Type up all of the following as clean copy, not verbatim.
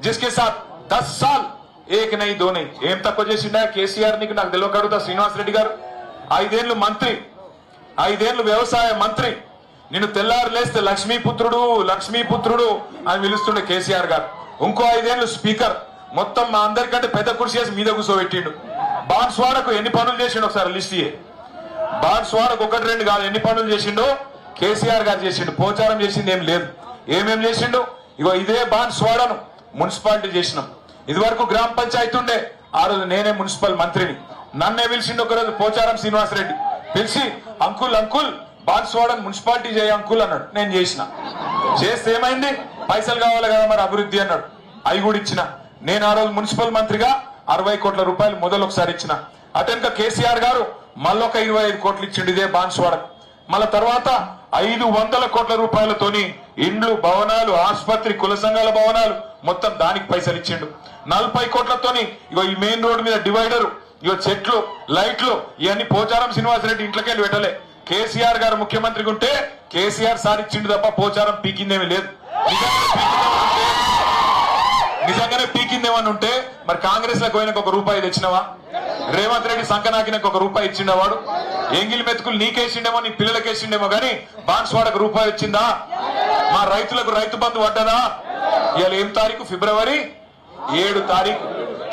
जिसके साथ 10 साल एक नहीं दो नहीं ఏం తక్కువ చేసిండా కేసీఆర్ నీకు నాకు తెలియక అడుగుతా శ్రీనివాస్ రెడ్డి గారు 5 ఏళ్ళు మంత్రి 5 ఏళ్ళు వ్యవసాయ మంత్రి నిన్ను తెల్లారు లేస్తే లక్ష్మీపుత్రుడు అని పిలుస్తుండే కేసీఆర్ గారు ఇంకో 5 ఏళ్ళు స్పీకర్ మొత్తం మా అందరికంటే పెద్ద కుర్చీ చేసి మీద కూర్చోబెట్టిండు బాన్స్వాడకు ఎన్ని పనులు చేసిండు ఒకసారి లిస్ట్ ఇయ్యే బాన్స్వాడకు 1-2 కాదు ఎన్ని పనులు చేసిండో కేసీఆర్ గారు చేసిండు పోచారం చేసింది ఏం లేదు ఏమేం చేసిండు ఇగో ఇదే బాన్స్వాడను మున్సిపాలిటీ చేసినాం ఇదివరకు గ్రామ పంచాయతీ ఉండే ఆ రోజు నేనే మున్సిపల్ మంత్రిని నన్నే పిలిచిండు ఒకరోజు పోచారం శ్రీనివాస్ రెడ్డి పిలిచి అంకుల్ బాన్స్వాడను మున్సిపాలిటీ చేయ అంకుల్ అన్నాడు నేను చేస్తే ఏమైంది పైసలు కావాలి కదా మరి అభివృద్ధి అన్నాడు అవి కూడా ఇచ్చిన నేను ఆ రోజు మున్సిపల్ మంత్రిగా 60 కోట్ల రూపాయలు మొదలు ఒకసారి ఇచ్చిన అటెనక కేసీఆర్ గారు మళ్ళొక 25 కోట్లు ఇచ్చిండు ఇదే బాన్స్వాడకు మళ్ళా తర్వాత 500 కోట్ల రూపాయలతోని ఇండ్లు భవనాలు ఆసుపత్రి కుల సంఘాల భవనాలు మొత్తం దానికి పైసలు ఇచ్చిండు 40 కోట్లతోని ఇగో ఈ మెయిన్ రోడ్ మీద డివైడర్ ఇగో చెట్లు లైట్లు ఇవన్నీ పోచారం శ్రీనివాసరెడ్డి ఇంట్లోకెళ్ళి పెట్టలే కేసీఆర్ గారు ముఖ్యమంత్రిగా ఉంటే కేసీఆర్ సార్ ఇచ్చిండు తప్ప పోచారం పీకిందేమీ లేదు నిజంగానే పీకిందేమని ఉంటే మరి కాంగ్రెస్ లకు పోయినకు 1 రూపాయి తెచ్చినవా రేవంత్ రెడ్డి సంకనాకినకు 1 రూపాయి ఇచ్చిండవాడు ఎంగిలి మెతుకులు నీకేసిండేమో నీ పిల్లలకేసిండేమో గానీ బాన్స్వాడకు 1 రూపాయి వచ్చిందా మా రైతులకు రైతు బంధు పడ్డదా ఇవాళ ఏం తారీఖు ఫిబ్రవరి 7 తారీఖు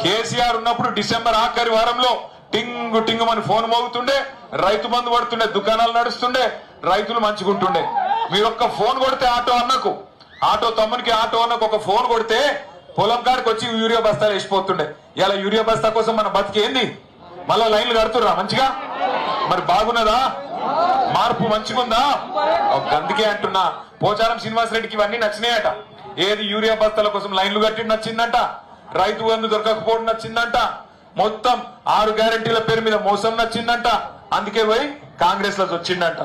కేసీఆర్ ఉన్నప్పుడు డిసెంబర్ ఆఖరి వారంలో టింగు అని ఫోన్ మోగుతుండే రైతు బంధు పడుతుండే దుకాణాలు నడుస్తుండే రైతులు మంచుకుంటుండే మీరు ఒక్క ఫోన్ కొడితే ఆటో తమ్మునికి ఆటో అన్నకు ఒక ఫోన్ కొడితే పొలం కాడికి వచ్చి యూరియా బస్తాలు వేసిపోతుండే ఇలా యూరియా బస్తా కోసం మన బతికేంది మళ్ళా లైన్లు కడుతుర్రా మంచిగా మరి బాగున్నదా మార్పు మంచిగుందా అందుకే అంటున్నా పోచారం శ్రీనివాసరెడ్డికి ఇవన్నీ నచ్చినాయట ఏది యూరియా బస్తాల కోసం లైన్లు కట్టి నచ్చిందంట రైతు బంధు దొరకకపోవడం నచ్చిందంట మొత్తం 6 గ్యారెంటీల పేరు మీద మోసం నచ్చిందంట అందుకే పోయి కాంగ్రెస్ లో వచ్చిందంట